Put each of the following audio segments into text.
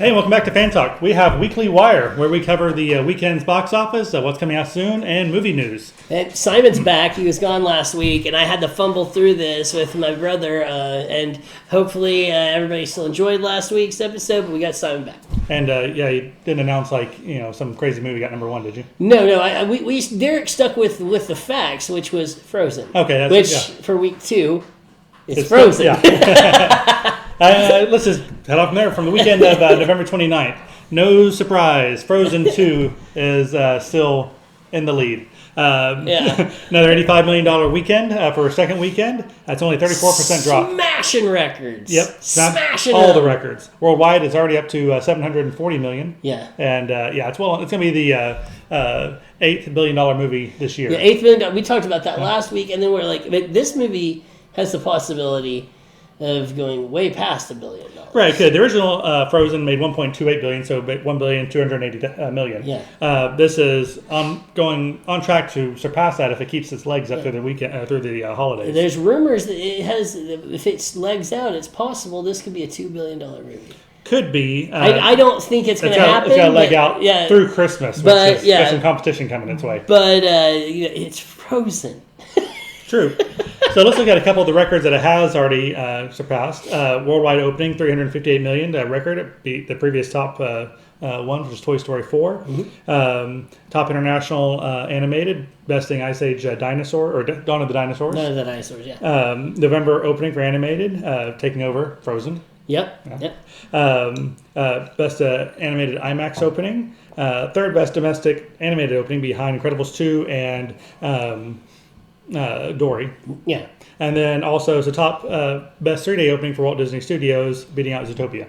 Hey, welcome back to Fan Talk. We have Weekly Wire, where we cover the weekend's box office, what's coming out soon, and movie news. And Simon's back. He was gone last week, and I had to fumble through this with my brother. And hopefully everybody still enjoyed last week's episode, but we got Simon back. And you didn't announce some crazy movie got number one, did you? No. Derek stuck with the facts, which was Frozen. Okay, for week 2, it's Frozen. Let's just head off from there. From the weekend of November 29th. No surprise, Frozen 2 is still in the lead. Another $85 million weekend for a second weekend. That's only a 34% drop. Smashing records. Yep. Smashing all the records. Worldwide, it's already up to $740 million. Yeah. And it's going to be the $8 billion movie this year. Yeah, $8 billion. We talked about that last week, and then we're like, this movie has the possibility of going way past $1 billion. Right, good. The original Frozen made $1.28 billion, so $1,280 million. Yeah. This is going on track to surpass that if it keeps its legs up through the weekend, through the holidays. There's rumors that if it's legs out, it's possible this could be a $2 billion movie. Could be. I don't think it's going to happen. It's got a leg out through Christmas, which got some competition coming its way. But it's Frozen. True. So let's look at a couple of the records that it has already surpassed. Worldwide opening, $358 million. That record, it beat the previous top one, which was Toy Story 4. Mm-hmm. Top international animated, besting Ice Age Dinosaur, or Dawn of the Dinosaurs. Dawn of the Dinosaurs, yeah. November opening for animated, taking over Frozen. Yep. Best animated IMAX opening. Third best domestic animated opening behind Incredibles 2 and Dory. Yeah. And then also it's the top best 3-day opening for Walt Disney Studios, beating out Zootopia.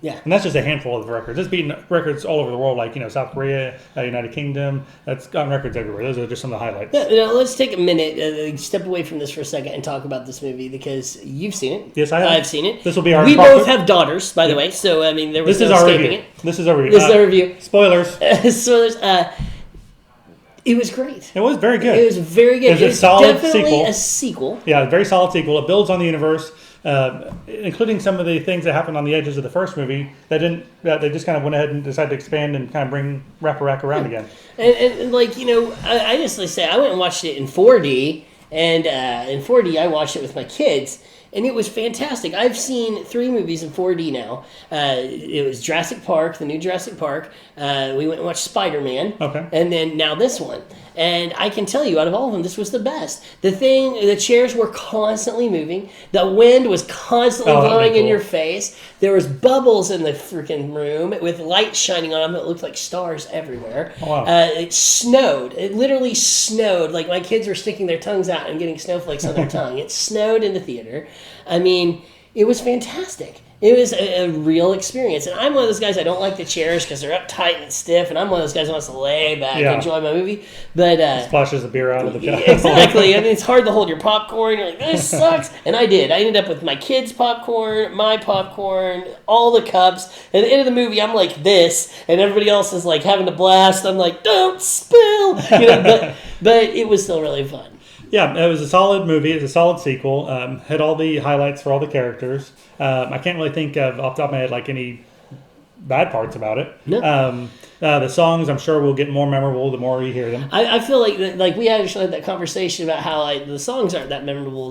Yeah. And that's just a handful of records. It's beaten records all over the world, like South Korea, United Kingdom. That's gotten records everywhere. Those are just some of the highlights. Yeah, let's take a minute, step away from this for a second, and talk about this movie because you've seen it. Yes, I have. I've seen it. This will be our. We both have daughters, by the way. So there was no escaping it. This is our review. This is our review. Spoilers. Spoilers. It was great. It was very good. It was very good. It was a solid definitely a sequel. Yeah, a very solid sequel. It builds on the universe, including some of the things that happened on the edges of the first movie that didn't. They just kind of went ahead and decided to expand and kind of wrap around again. And I just say I went and watched it in 4D, and in 4D I watched it with my kids. And it was fantastic. I've seen 3 movies in 4D now. It was Jurassic Park, the new Jurassic Park. We went and watched Spider-Man. Okay. And then now this one. And I can tell you, out of all of them, this was the best. The chairs were constantly moving. The wind was constantly blowing in your face. There was bubbles in the freaking room with light shining on them. It looked like stars everywhere. Oh, wow. It snowed. It literally snowed. Like my kids were sticking their tongues out and getting snowflakes on their tongue. It snowed in the theater. I mean, it was fantastic. It was a real experience. And I'm one of those guys, I don't like the chairs because they're uptight and stiff. And I'm one of those guys who wants to lay back and enjoy my movie. But splashes the beer out of the cup. Exactly. I mean, it's hard to hold your popcorn. You're like, this sucks. And I did. I ended up with my kids' popcorn, my popcorn, all the cups. At the end of the movie, I'm like this. And everybody else is like having a blast. I'm like, don't spill. But it was still really fun. Yeah, it was a solid movie. It's a solid sequel. Had all the highlights for all the characters. I can't really think of, off the top of my head, any bad parts about it. No. The songs, I'm sure, will get more memorable the more you hear them. I feel like we actually had that conversation about how the songs aren't that memorable.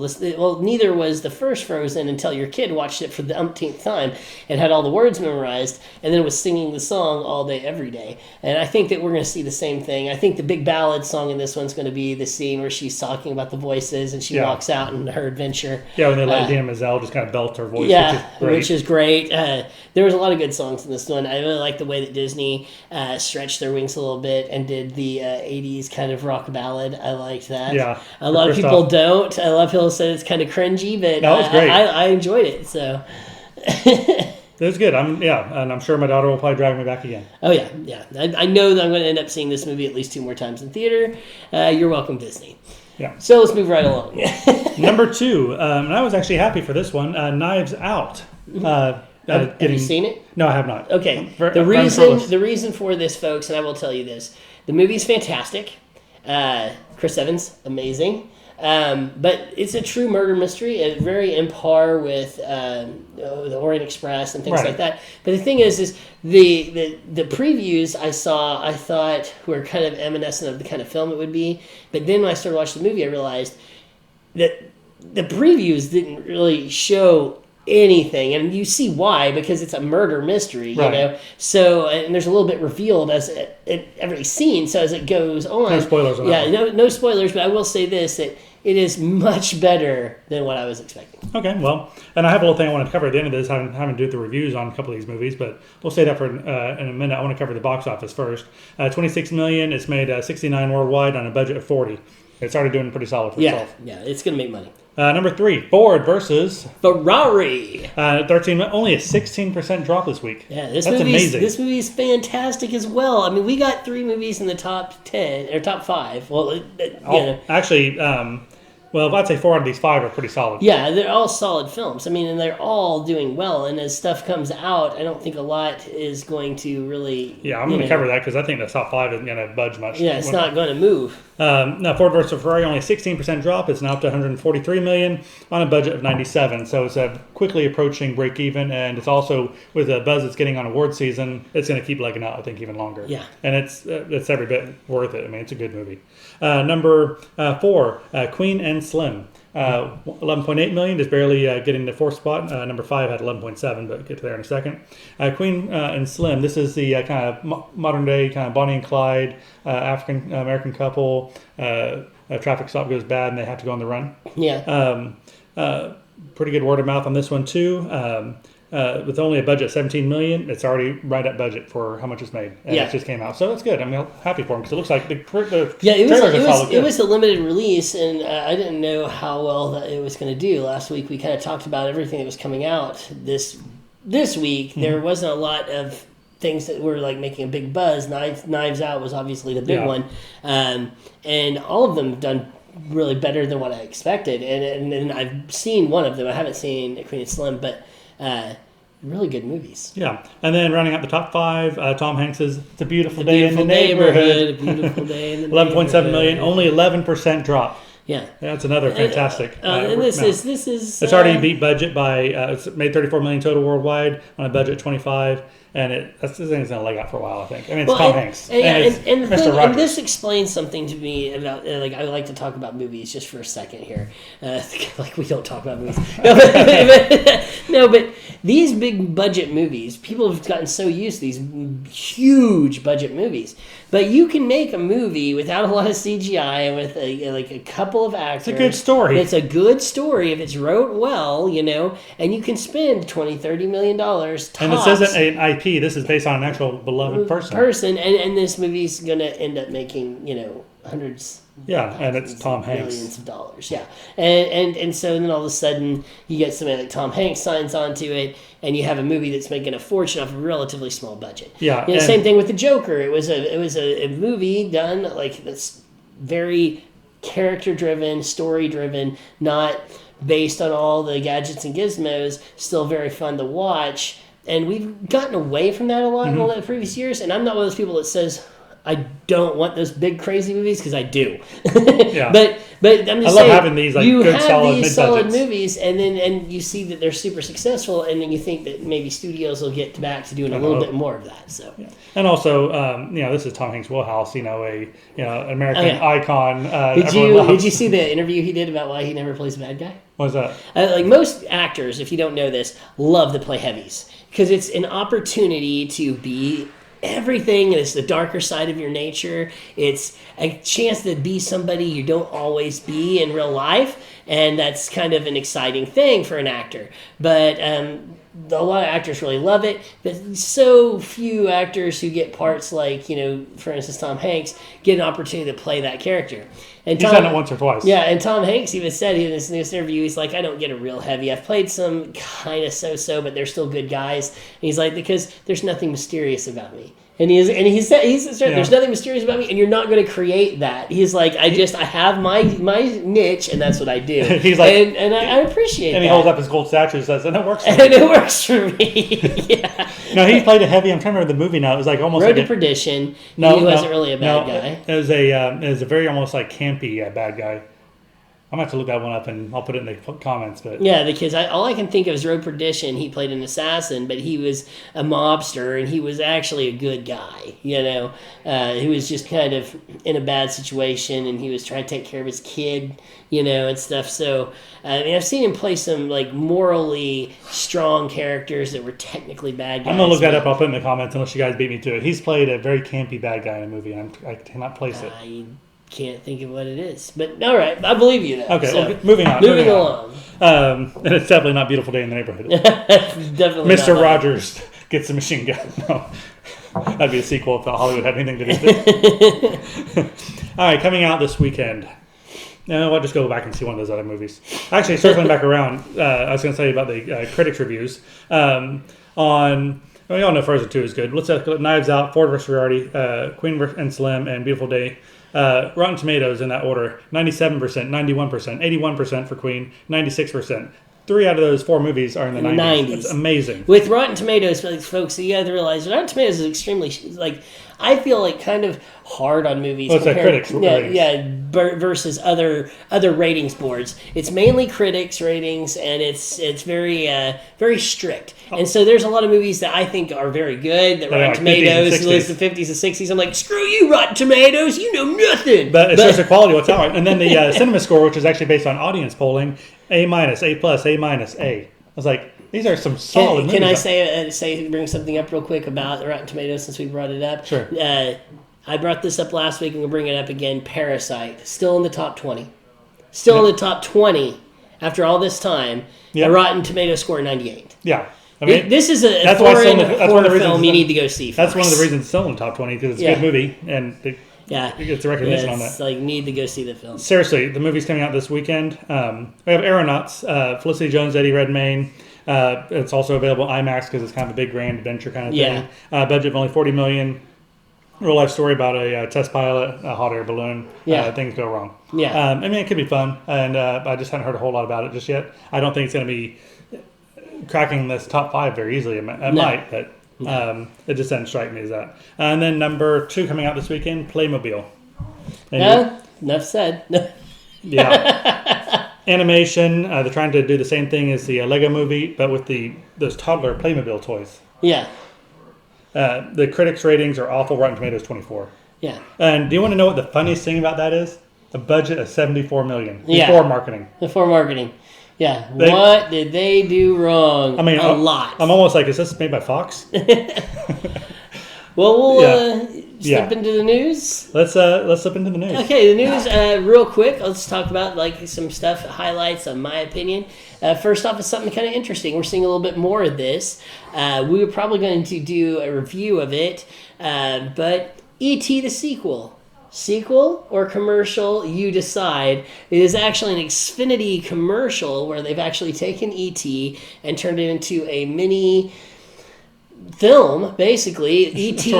Neither was the first Frozen until your kid watched it for the umpteenth time and had all the words memorized and then was singing the song all day, every day. And I think that we're going to see the same thing. I think the big ballad song in this one's going to be the scene where she's talking about the voices and she walks out in her adventure. Yeah, when they let Idina Menzel just kind of belt her voice, which is great. There was a lot of good songs in this one. I really like the way that Disney stretched their wings a little bit and did the 80s kind of rock ballad. I liked that. Yeah. A lot of people don't. A lot of people said it's kind of cringy, but no, it's great. I enjoyed it. So it was good. And I'm sure my daughter will probably drag me back again. Oh yeah. I know that I'm going to end up seeing this movie at least 2 more times in theater. You're welcome, Disney. Yeah. So let's move right along. Number 2, and I was actually happy for this one. Knives Out. Have you seen it? No, I have not. Okay. The reason for this, folks, and I will tell you this: the movie is fantastic. Chris Evans, amazing. But it's a true murder mystery, very in par with the Orient Express and things like that. But the thing is the previews I saw, I thought were kind of reminiscent of the kind of film it would be. But then when I started watching the movie, I realized that the previews didn't really show anything, and you see why, because it's a murder mystery, you know. So, and there's a little bit revealed as every scene. So as it goes on, no spoilers. No spoilers. But I will say this: that it is much better than what I was expecting. Okay, well, and I have a little thing I want to cover at the end of this, having to do the reviews on a couple of these movies, but we'll say that for in a minute. I want to cover the box office first. $26 million. It's made $69 worldwide on a budget of $40. It's already doing pretty solid for itself. Yeah, it's going to make money. Number 3, Ford versus Ferrari. 13, only a 16% drop this week. Yeah, that's amazing. This movie is fantastic as well. I mean, we got 3 movies in the top 10 or top 5. Well, actually, well, I'd say 4 out of these 5 are pretty solid. Yeah, they're all solid films. I mean, and they're all doing well. And as stuff comes out, I don't think a lot is going to really. Yeah, I'm going to cover that because I think the top 5 isn't going to budge much. Yeah, it's not going to move. Now, Ford versus Ferrari, only a 16% drop. It's now up to $143 million on a budget of $97. So it's quickly approaching break even, and it's also with the buzz it's getting on award season, it's going to keep legging out, I think, even longer. Yeah, and it's every bit worth it. I mean, it's a good movie. Number 4, Queen and Slim. 11.8 million, just barely getting the 4th spot. Number 5 had 11.7, but get to there in a second. Queen and Slim, this is the kind of modern day kind of Bonnie and Clyde African American couple. A traffic stop goes bad and they have to go on the run. Yeah. Pretty good word of mouth on this one too. With only a budget of $17 million, it's already right at budget for how much it's made. And it just came out, so that's good. I'm happy for him because it looks like the it was a limited release, and I didn't know how well that it was going to do. Last week we kind of talked about everything that was coming out. This week there wasn't a lot of things that were like making a big buzz. Knives Out was obviously the big one, and all of them done really better than what I expected. And I've seen one of them. I haven't seen Queen and Slim, but. Really good movies. Yeah. And then rounding out the top 5, Tom Hanks's It's a Beautiful Day in the Neighborhood. A Beautiful Day in the Neighborhood. 11.7 million, only 11% drop. Yeah. That's another fantastic. And this is it's already beat budget by it's made 34 million total worldwide on a budget of 25, and this thing's going to leg out for a while, I think. I mean, it's Tom Hanks. And this explains something to me about like I like to talk about movies just for a second here. Like we don't talk about movies. But these big budget movies, people have gotten so used to these huge budget movies. But you can make a movie without a lot of CGI and with a couple of actors. It's a good story. It's a good story if it's wrote well, and you can spend $20, $30 million tops. And this isn't an IP. This is based on an actual beloved person. And this movie's going to end up making, hundreds. Yeah, and it's Tom Hanks. Millions of dollars, yeah. And so then all of a sudden you get somebody like Tom Hanks signs onto it, and you have a movie that's making a fortune off a relatively small budget. Yeah. Same thing with The Joker. It was a movie done like that's very character-driven, story-driven, not based on all the gadgets and gizmos, still very fun to watch. And we've gotten away from that a lot in all the previous years, and I'm not one of those people that says I don't want those big crazy movies because I do. Yeah. But I'm just saying, I love having these good solid movies, and you see that they're super successful, and then you think that maybe studios will get back to doing a little bit more of that. So, and also, this is Tom Hanks' wheelhouse. An American icon. Did you see the interview he did about why he never plays a bad guy? What was that? Like most actors, if you don't know this, love to play heavies because it's an opportunity to be everything. It's the darker side of your nature. It's a chance to be somebody you don't always be in real life, and that's kind of an exciting thing for an actor. But a lot of actors really love it, but so few actors who get parts like, for instance, Tom Hanks, get an opportunity to play that character. And he's done it once or twice. Yeah, and Tom Hanks even said in this interview, he's like, I don't get a real heavy. I've played some kind of so-so, but they're still good guys. And he's like, because there's nothing mysterious about me. And he said there's nothing mysterious about me, and you're not going to create that. He's like, I have my niche, and that's what I do. He's like, and I appreciate that. And he holds up his gold statue and says, and it works for me. And it works for me. Yeah. No, he played a heavy. I'm trying to remember the movie now. It was like almost Road to Perdition. He wasn't really a bad guy. It was a very almost like campy bad guy. I'm going to have to look that one up, and I'll put it in the comments. But Yeah, because all I can think of is Road Perdition. He played an assassin, but he was a mobster, and he was actually a good guy. He was just kind of in a bad situation, and he was trying to take care of his kid, and stuff. So, I've seen him play some like morally strong characters that were technically bad guys. I'm going to look that up. I'll put it in the comments unless you guys beat me to it. He's played a very campy bad guy in a movie. I cannot place it. I can't think of what it is, but all right, I believe you. Though. Okay, So, well, moving on. along. And it's definitely not Beautiful Day in the Neighborhood. Definitely. Mr. Rogers gets a machine gun. No, that'd be a sequel if Hollywood had anything to do with it. All right, coming out this weekend. No, I'll just go back and see one of those other movies. Actually, circling back around, I was going to tell you about the critics' reviews. We all know Frozen 2 is good. Let's look at Knives Out, Ford vs. Ferrari, Queen and Slim, and Beautiful Day. Rotten Tomatoes in that order: 97%, 91%, 81% for Queen, 96%. 3 out of those 4 movies are in the 90s. It's amazing. With Rotten Tomatoes, folks, you have to realize Rotten Tomatoes is extremely I feel like kind of hard on movies. Well, it's critics ratings. Versus other ratings boards. It's mainly critics ratings, and it's very very strict. And so there's a lot of movies that I think are very good that Rotten Tomatoes lists the 50s and 60s. I'm like, screw you, Rotten Tomatoes, you know nothing. But it shows the quality of what's out. And then the Cinema Score, which is actually based on audience polling, A-, A+, A-. I was like, these are some solid movies. Can I bring something up real quick about Rotten Tomatoes since we brought it up? Sure. I brought this up last week and we'll bring it up again. Parasite, still in the top 20. Still in the top 20 after all this time. Yep. A Rotten Tomato score 98. Yeah. I mean, this is a foreign horror film you need to go see. That's one of the reasons it's still in the top 20, because it's a good movie, and it gets a recognition on that. It's like, need to go see the film. Seriously, the movie's coming out this weekend. We have Aeronauts, Felicity Jones, Eddie Redmayne. It's also available IMAX because it's kind of a big grand adventure kind of thing. Budget of only $40 million. Real life story about a test pilot, a hot air balloon. Things go wrong. It could be fun, and I just haven't heard a whole lot about it just yet. I don't think it's going to be cracking this top 5 very easily. It might, but it just doesn't strike me as that. And then number 2 coming out this weekend, Playmobil. Enough said. Animation. They're trying to do the same thing as the Lego movie, but with those toddler Playmobil toys. The critics' ratings are awful. Rotten Tomatoes 24. And do you want to know what the funniest thing about that is? A budget of $74 million before marketing. Before marketing. What did they do wrong? I mean, a lot. I'm almost like, is this made by Fox? Well, we'll slip into the news. Let's slip into the news. Okay, the news, real quick. Let's talk about some stuff, highlights, in my opinion. First off, is something kind of interesting. We're seeing a little bit more of this. We were probably going to do a review of it, but E.T. the sequel or commercial, you decide. It is actually an Xfinity commercial where they've actually taken E.T. and turned it into a mini film, basically. E.T.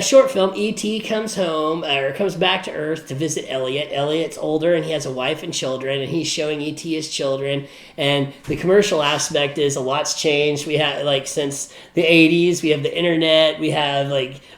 Short film. E.T. comes home, or comes back to Earth to visit Elliot. Elliot's older and he has a wife and children, and he's showing E.T. his children. And the commercial aspect is a lot's changed. We have, since the 80s, we have the internet, we have,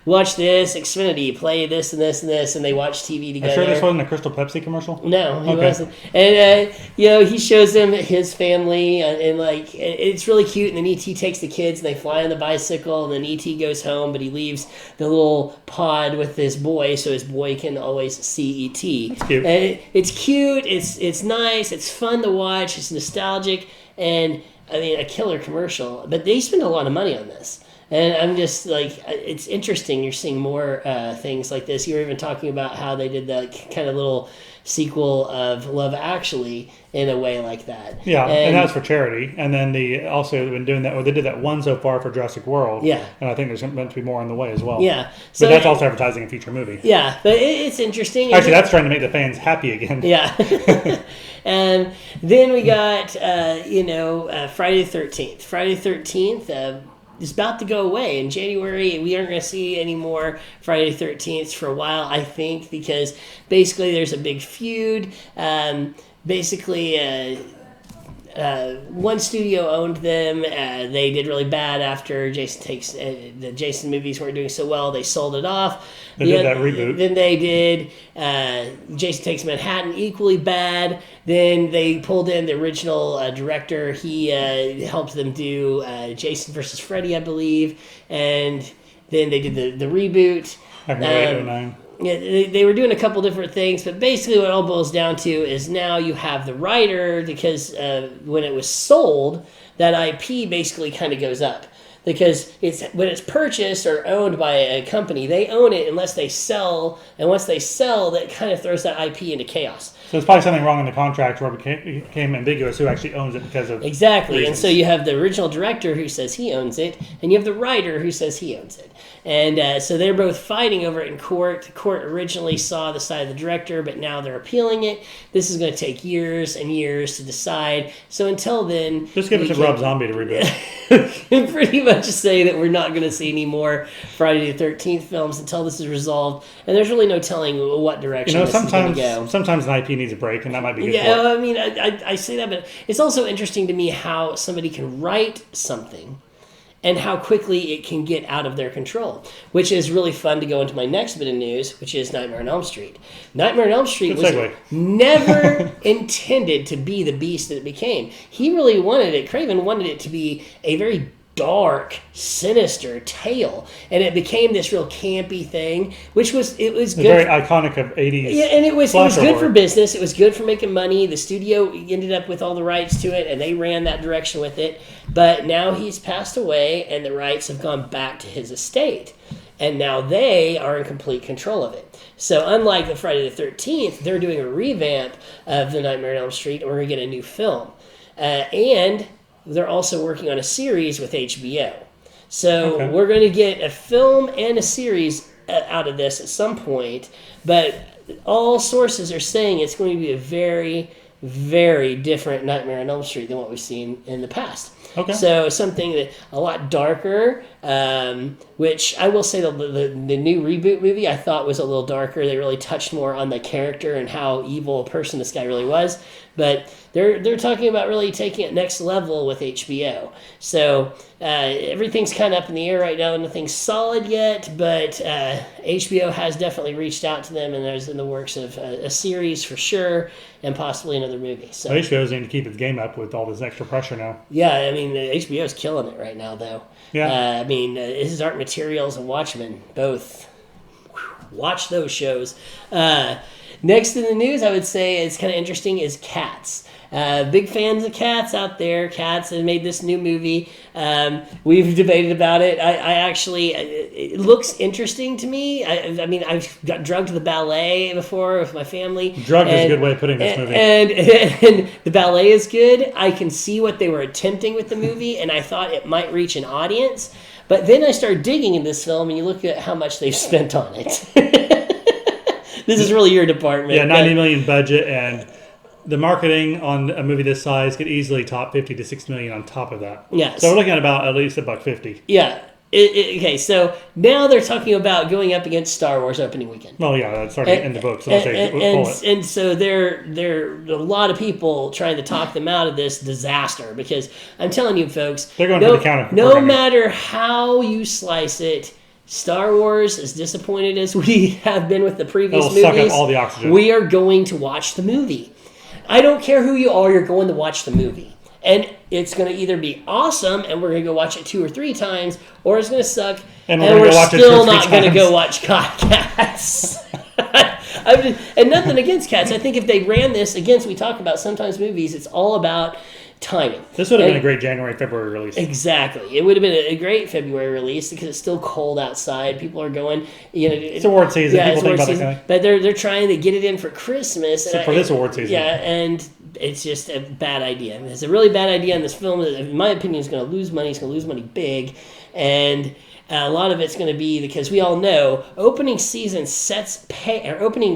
watch this, Xfinity, play this and this and this, and they watch TV together. Are you sure this wasn't a Crystal Pepsi commercial? No, he wasn't. And, he shows them his family, and it's really cute, and then E.T. takes the kids, and they fly on the bicycle, and then E.T. goes home, but he leaves the little pod with his boy, so his boy can always see E.T. It's cute. And it's cute, it's nice, it's fun to watch, it's nostalgic, and, a killer commercial. But they spend a lot of money on this. And I'm just it's interesting. You're seeing more things like this. You were even talking about how they did the kind of little sequel of Love Actually in a way like that. Yeah, and that's for charity. And then they also been doing that, or they did that one so far for Jurassic World. Yeah. And I think there's meant to be more on the way as well. Yeah. So but that's also advertising a future movie. Yeah, but it's interesting. Actually, that's trying to make the fans happy again. Yeah. And then we got, Friday the 13th. Friday the 13th is about to go away. In January, we aren't going to see any more Friday the 13th for a while, I think, because basically there's a big feud. one studio owned them. They did really bad after the Jason movies weren't doing so well. They sold it off. They did that reboot. Then they did Jason Takes Manhattan, equally bad. Then they pulled in the original director. He helped them do Jason versus Freddy, I believe. And then they did the reboot. Back in 08, 09. Yeah, they were doing a couple different things, but basically what it all boils down to is now you have the writer, because when it was sold, that IP basically kind of goes up. Because when it's purchased or owned by a company, they own it unless they sell, and once they sell, that kind of throws that IP into chaos. So there's probably something wrong in the contract where it became ambiguous who actually owns it because of exactly. reasons. And so you have the original director who says he owns it, and you have the writer who says he owns it. And so they're both fighting over it in court. The court originally saw the side of the director, but now they're appealing it. This is going to take years and years to decide. So until then... Just give it to Rob Zombie to reboot. Pretty much say that we're not going to see any more Friday the 13th films until this is resolved. And there's really no telling what direction this is going to go. Sometimes an IP needs a break, and that might be good for it. Yeah, I mean, I say that, but it's also interesting to me how somebody can write something and how quickly it can get out of their control, which is really fun to go into my next bit of news, which is Nightmare on Elm Street. Nightmare on Elm Street was never intended to be the beast that it became. He really wanted it, Craven wanted it to be a very dark, sinister tale, and it became this real campy thing, which was good. Very iconic of 80s. Yeah, and it was good for business. It was good for making money. The studio ended up with all the rights to it, and they ran that direction with it. But now he's passed away, and the rights have gone back to his estate, and now they are in complete control of it. So unlike the Friday the 13th, they're doing a revamp of the Nightmare on Elm Street, and we're going to get a new film, and they're also working on a series with HBO. So we're going to get a film and a series out of this at some point, but all sources are saying it's going to be a very, very different Nightmare on Elm Street than what we've seen in the past. Okay. So something that a lot darker, which I will say the new reboot movie I thought was a little darker. They really touched more on the character and how evil a person this guy really was. But they're talking about really taking it next level with HBO. So everything's kind of up in the air right now. Nothing's solid yet, but HBO has definitely reached out to them, and there's in the works of a series for sure, and possibly another movie. So HBO's need to keep its game up with all this extra pressure now. Yeah, I mean, HBO's killing it right now, though. Yeah. I mean, this is Art Materials and Watchmen, both. Watch those shows. Next in the news, I would say it's kind of interesting, is Cats. Big fans of Cats out there. Cats have made this new movie. We've debated about it. I actually, it looks interesting to me. I mean, I've got drugged to the ballet before with my family. Drugged is a good way of putting this movie. And the ballet is good. I can see what they were attempting with the movie, and I thought it might reach an audience. But then I started digging in this film, and you look at how much they've spent on it. This is really your department. Yeah, $90 million budget, and the marketing on a movie this size could easily top $50 to $60 million on top of that. Yes. So we're looking at about at least $150. Yeah. Okay, so now they're talking about going up against Star Wars opening weekend. Well, yeah, that's already in the books. And so there are a lot of people trying to talk them out of this disaster, because I'm telling you, folks, they're going to the counter. No matter how you slice it, Star Wars, as disappointed as we have been with the previous movies, suck up all the oxygen. We are going to watch the movie. I don't care who you are, you're going to watch the movie. And it's going to either be awesome, and we're going to go watch it 2 or 3 times, or it's going to suck, and we're still not going to go watch Cats. And nothing against Cats. I think if they ran this, again, we talk about sometimes movies, it's all about timing. This would have been a great January, February release. Exactly. It would have been a great February release because it's still cold outside. People are going, it's award season. Yeah, people think about season. But they're trying to get it in for Christmas. For this award season. Yeah, and it's just a bad idea. It's a really bad idea, and this film, in my opinion, is going to lose money. It's going to lose money big. And a lot of it's going to be because we all know opening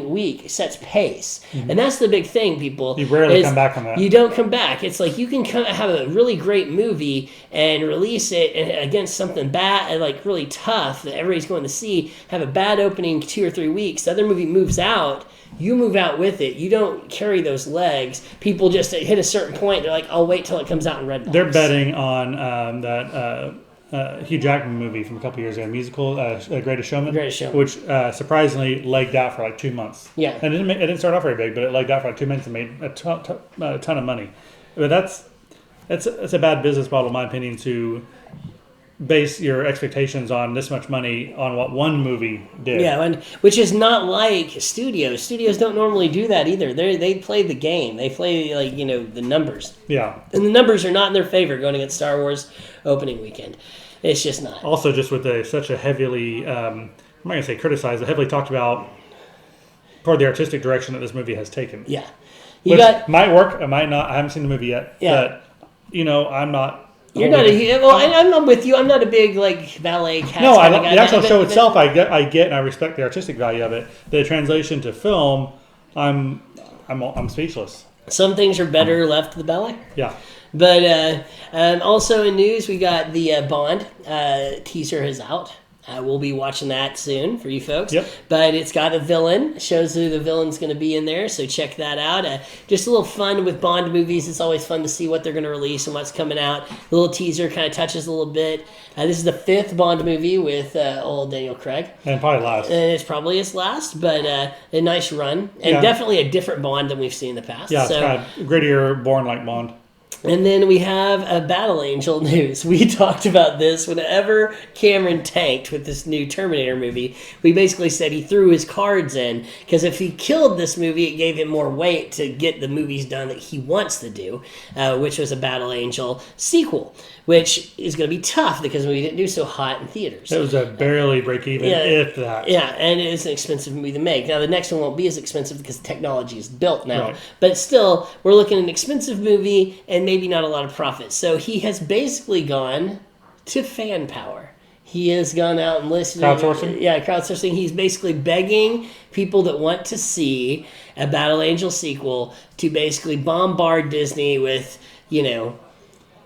week sets pace, and that's the big thing. People, you rarely come back from that. You don't come back. It's like you can have a really great movie and release it against something bad, like really tough that everybody's going to see. Have a bad opening 2 or 3 weeks. The other movie moves out. you move out with it. You don't carry those legs. People just hit a certain point. They're like, I'll wait till it comes out in Redbox. They're betting on that Hugh Jackman movie from a couple years ago, musical, Greatest Showman. Greatest Showman. Which surprisingly legged out for like 2 months. Yeah. And it didn't start off very big, but it legged out for like 2 months and made a ton of money. But that's a bad business model, in my opinion, to base your expectations on this much money on what one movie did. Yeah, and which is not like studios. Studios don't normally do that either. They play the game. They play the numbers. Yeah. And the numbers are not in their favor going against Star Wars opening weekend. It's just not. Also, just with such a heavily, I'm not going to say criticized, but heavily talked about part of the artistic direction that this movie has taken. Yeah. Which might work, it might not. I haven't seen the movie yet. Yeah. But, I'm not. You're not I'm not with you. I'm not a big ballet cast. No, the actual show itself, I get, and I respect the artistic value of it. The translation to film, I'm speechless. Some things are better left to the ballet. Yeah. But also in news, we got the Bond teaser is out. We'll be watching that soon for you folks. Yep. But it's got a villain. Shows who the villain's going to be in there, so check that out. Just a little fun with Bond movies. It's always fun to see what they're going to release and what's coming out. The little teaser kind of touches a little bit. This is the 5th Bond movie with old Daniel Craig. And probably last. And it's probably his last, but a nice run. And definitely a different Bond than we've seen in the past. Yeah, it's kind of grittier, born like Bond. And then we have a Battle Angel news. We talked about this whenever Cameron tanked with this new Terminator movie. We basically said he threw his cards in because if he killed this movie, it gave him more weight to get the movies done that he wants to do, which was a Battle Angel sequel, which is going to be tough because we didn't do so hot in theaters. It was a barely break even, if that. Yeah, and it's an expensive movie to make. Now, the next one won't be as expensive because the technology is built now. Right. But still, we're looking at an expensive movie and maybe not a lot of profit. So he has basically gone to fan power. He has gone out and listed... Crowdsourcing? Yeah, crowdsourcing. He's basically begging people that want to see a Battle Angel sequel to basically bombard Disney with,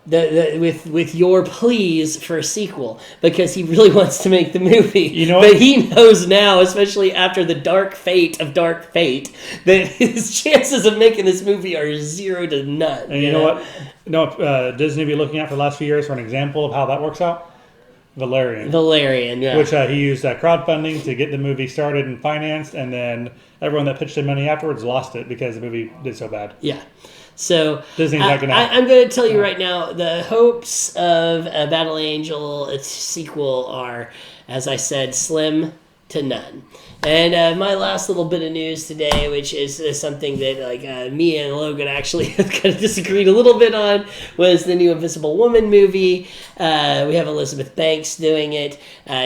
with your pleas for a sequel because he really wants to make the movie. But he knows now, especially after the dark fate of Dark Fate, that his chances of making this movie are 0 to none. And you know what? Disney be looking at for the last few years for an example of how that works out? Valerian, yeah. Which he used crowdfunding to get the movie started and financed, and then everyone that pitched in money afterwards lost it because the movie did so bad. Yeah. So Disney's not gonna. I'm going to tell you right now, the hopes of a Battle Angel sequel are, as I said, slim to none. And my last little bit of news today, which is something that me and Logan actually have kind of disagreed a little bit on, was the new Invisible Woman movie. We have Elizabeth Banks doing it.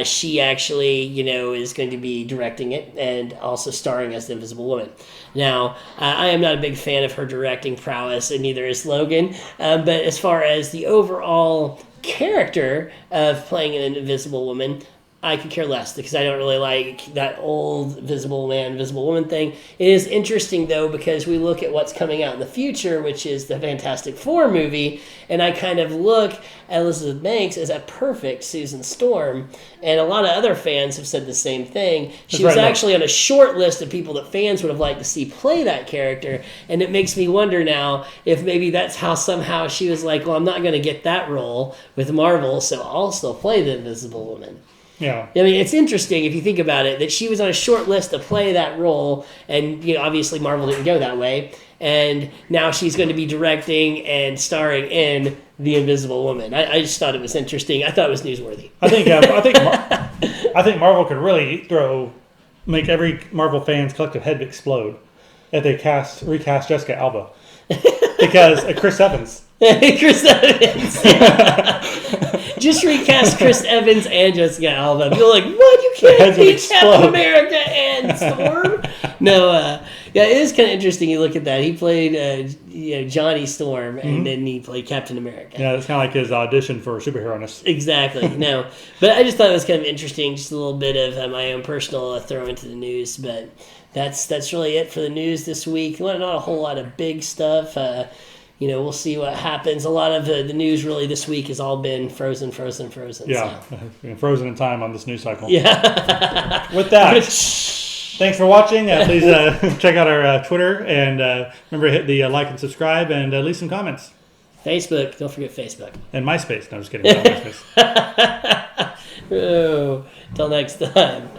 She actually, is going to be directing it and also starring as the Invisible Woman. Now, I am not a big fan of her directing prowess, and neither is Logan. But as far as the overall character of playing an Invisible Woman, I could care less because I don't really like that old Invisible Man, Invisible Woman thing. It is interesting, though, because we look at what's coming out in the future, which is the Fantastic Four movie, and I kind of look at Elizabeth Banks as a perfect Susan Storm, and a lot of other fans have said the same thing. She was actually on a short list of people that fans would have liked to see play that character, and it makes me wonder now if maybe that's how somehow she was like, well, I'm not going to get that role with Marvel, so I'll still play the Invisible Woman. Yeah. I mean, it's interesting if you think about it, that she was on a short list to play that role, and obviously Marvel didn't go that way, and now she's going to be directing and starring in The Invisible Woman. I just thought it was interesting. I thought it was newsworthy. I think Marvel could really make every Marvel fan's collective head explode if they recast Jessica Alba. Because Chris Evans. Chris Evans. Just recast Chris Evans and Jessica Alba. People are like, what? You can't beat Captain America and Storm? No, it is kind of interesting. You look at that. He played Johnny Storm, and then he played Captain America. Yeah, it's kind of like his audition for superhero-ness. Exactly. No, but I just thought it was kind of interesting. Just a little bit of my own personal throw into the news, but that's really it for the news this week. Not a whole lot of big stuff. We'll see what happens. A lot of the news really this week has all been frozen. Yeah, so. Frozen in time on this news cycle. Yeah. With that. Thanks for watching. Please check out our Twitter and remember to hit the like and subscribe and leave some comments. Facebook. Don't forget Facebook. And MySpace. No, I'm just kidding. Not MySpace. Oh, till next time.